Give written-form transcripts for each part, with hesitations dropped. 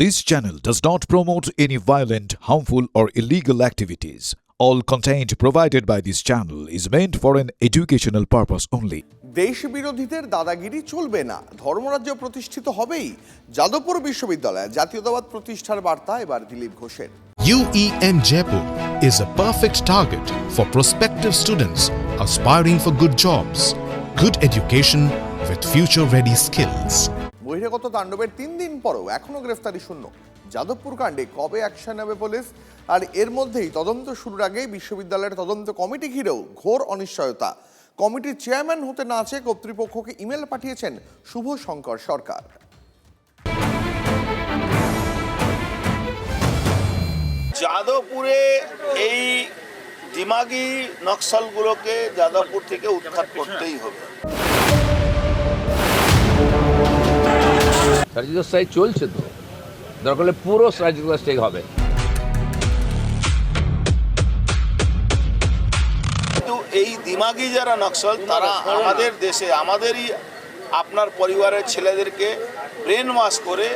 This channel does not promote any violent, harmful, or illegal activities. All content provided by this channel is meant for an educational purpose only. দেশ বিরোধীদের দাদাগিরি চলবে না, ধর্মরাজ্য প্রতিষ্ঠিত হবেই। যাদবপুর বিশ্ববিদ্যালয়ে জাতীয়তাবাদ প্রতিষ্ঠার বার্তা এবার দিলীপ ঘোষের। UEM Jaipur is a perfect target for prospective students aspiring for good jobs, good education with future-ready skills. বহিরাগত তাণ্ডবের 3 দিন পরও এখনো গ্রেফতারি শূন্য। যাদবপুর কাণ্ডে কবে অ্যাকশন নেবে পুলিশ? আর এর মধ্যেই তদন্ত শুরুর আগে বিশ্ববিদ্যালয়ের তদন্ত কমিটি ঘিরেও ঘোর অনিশ্চয়তা। কমিটির চেয়ারম্যান হতে না চেয়ে কর্তৃপক্ষকে ইমেল পাঠিয়েছেন শুভ শঙ্কর সরকার। যাদবপুরে এই দিমাগি নকশালগুলোকে যাদবপুর থেকে উৎখাত করতেই হবে। সার্জিক্যাল স্ট্রাইক চলছে তো, দরকার হলে পুরো সার্জিক্যাল স্ট্রাইক হবে। কিন্তু এই দিমাগি যারা নকশাল, তারা আমাদের দেশে আমাদেরই আপনার পরিবারের ছেলেদেরকে ব্রেন ওয়াশ করে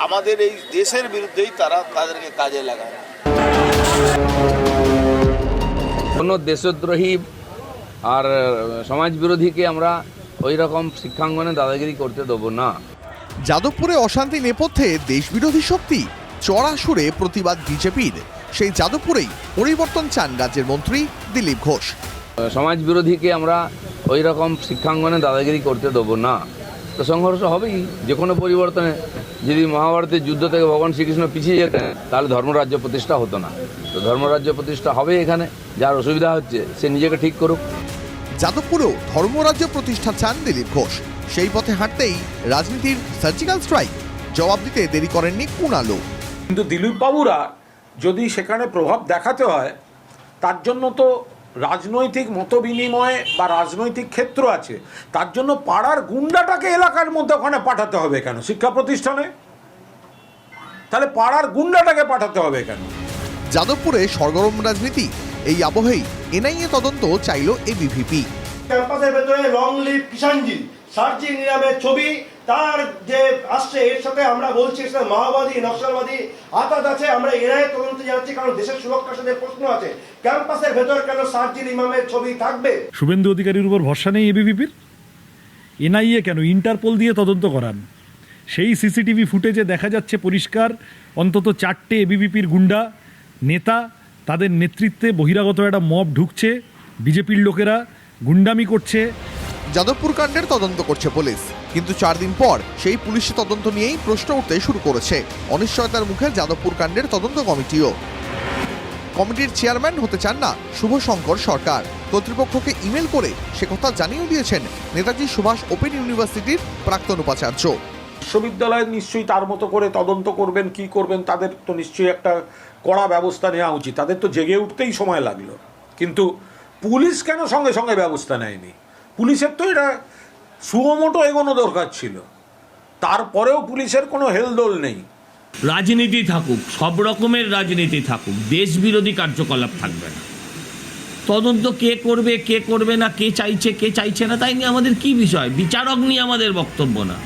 আমাদের এই দেশের বিরুদ্ধেই তারা তাদেরকে কাজে লাগায়। কোনো দেশদ্রোহী আর সমাজ বিরোধীকে আমরা ওই রকম শিক্ষাঙ্গনে দাদাগিরি করতে দেবো না। যাদবপুরে অশান্তি নেপথ্যে দেশবিরোধী শক্তি, চড়া সুরে প্রতিবাদ বিজেপির। সেই যাদবপুরেই পরিবর্তন চান রাজ্যের মন্ত্রী দিলীপ ঘোষ। সমাজ বিরোধীকে আমরা ওই রকম শিক্ষাঙ্গনে দাদাগিরি করতে দেবো না। তো সংঘর্ষ হবেই যে কোনো পরিবর্তনে। যদি মহাভারতের যুদ্ধ থেকে ভগবান শ্রীকৃষ্ণ পিছিয়ে যেতেন তাহলে ধর্মরাজ্য প্রতিষ্ঠা হতো না। তো ধর্মরাজ্য প্রতিষ্ঠা হবে এখানে। যার অসুবিধা হচ্ছে সে নিজেকে ঠিক করুক। যাদবপুরেও ধর্মরাজ্য প্রতিষ্ঠা চান দিলীপ ঘোষ। সেই পথে হাঁটতেই রাজনীতির সার্জিক্যাল স্ট্রাইক। জবাব দিতে দেরি করেননি কুণালও। কিন্তু দিলীপ বাবুরা যদি সেখানে প্রভাব দেখাতে হয়, তার জন্য তো রাজনৈতিক মতবিনিময় বা রাজনৈতিক ক্ষেত্র আছে। তার জন্য পাড়ার গুন্ডাটাকে এলাকার মধ্যে ওখানে পাঠাতে হবে কেন? শিক্ষা প্রতিষ্ঠানে তাহলে পাড়ার গুন্ডাটাকে পাঠাতে হবে কেন? যাদবপুরে সরগরম রাজনীতি। এই আবহেই এনআইএ তদন্ত চাইল এবিভিপি। ক্যাম্পাসের ভেতরে লং লিভ কিষাণজি সার্জি নিরামের ছবি তার যে আসছে, এর সাথে আমরা বলছি এর সাথে মাওবাদী নকশালবাদী আতাত আছে। আমরা এনআইএ তদন্তে যাচ্ছি কারণ দেশের সুরক্ষার সাথে প্রশ্ন আছে। ক্যাম্পাসের ভেতর কেন সার্জির ইমামের ছবি থাকবে? শুভেন্দু অধিকারীর উপর ভরসা নেই এবিভিপির? এনআইএ কেন ইন্টারপোল দিয়ে তদন্ত করান। সেই সিসিটিভি ফুটেজে দেখা যাচ্ছে পরিষ্কার অন্তত 4টে এবিভিপির গুন্ডা নেতা, তাদের নেতৃত্বে বহিরাগত একটা মব ঢুকছে, বিজেপির লোকেরা গুন্ডামি করছে। যাদবপুর কাণ্ডের তদন্ত করছে পুলিশ, কিন্তু 4 দিন পর সেই পুলিশি তদন্ত নিয়েই প্রশ্ন উঠতে শুরু করেছে। অনিশ্চয়তার মুখে যাদবপুর কাণ্ডের তদন্ত কমিটিও। কমিটির চেয়ারম্যান হতে চান না শুভ শঙ্কর সরকার। কর্তৃপক্ষকে ইমেল করে সে কথা জানিয়েও দিয়েছেন নেতাজি সুভাষ ওপেন ইউনিভার্সিটির প্রাক্তন উপাচার্য। বিশ্ববিদ্যালয় নিশ্চয়ই তার মতো করে তদন্ত করবেন, কি করবেন, তাদের তো নিশ্চয়ই একটা কড়া ব্যবস্থা নেওয়া উচিত। তাদের তো জেগে উঠতেই সময় লাগলো, কিন্তু পুলিশ কেন সঙ্গে সঙ্গে ব্যবস্থা নেয়নি? পুলিশের তো এটা সুমোটো এগোনো দরকার ছিল, তারপরেও পুলিশের কোনো হেলদোল নেই। রাজনীতি থাকুক, সব রকমের রাজনীতি থাকুক, দেশ বিরোধী কার্যকলাপ থাকবে না। তদন্ত কে করবে কে করবে না, কে চাইছে কে চাইছে না, তাই নিয়ে আমাদের কি বিষয়? বিচারক নিয়ে আমাদের বক্তব্য না,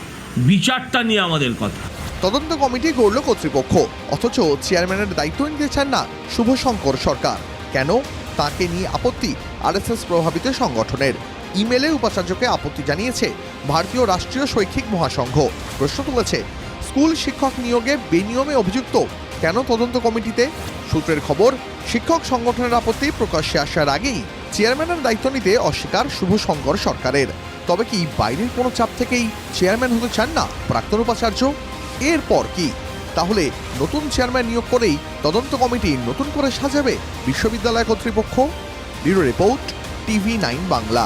বিচারটা নিয়ে আমাদের কথা। তদন্ত কমিটি গড়ল কর্তৃপক্ষ, অথচ চেয়ারম্যানের দায়িত্ব নিতে চান না শুভ শঙ্কর সরকার। কেন? তাকে নিয়ে আপত্তি আরএসএস প্রভাবিত সংগঠনের। ইমেলে উপাচার্যকে আপত্তি জানিয়েছে ভারতীয় রাষ্ট্রীয় শৈক্ষিক মহাসংঘ। প্রশ্ন তুলেছে স্কুল শিক্ষক নিয়োগে বেনিয়মে অভিযুক্ত কেন তদন্ত কমিটিতে? সূত্রের খবর, শিক্ষক সংগঠনের আপত্তি প্রকাশ্যে আসার আগেই চেয়ারম্যানের দায়িত্ব নিতে অস্বীকার শুভ শঙ্কর সরকারের। তবে কি বাইরের কোনো চাপ থেকেই চেয়ারম্যান হতে চান না প্রাক্তন উপাচার্য? এরপর কি তাহলে নতুন চেয়ারম্যান নিয়োগ করেই তদন্ত কমিটি নতুন করে সাজাবে বিশ্ববিদ্যালয় কর্তৃপক্ষ? Bureau report, TV9 Bangla.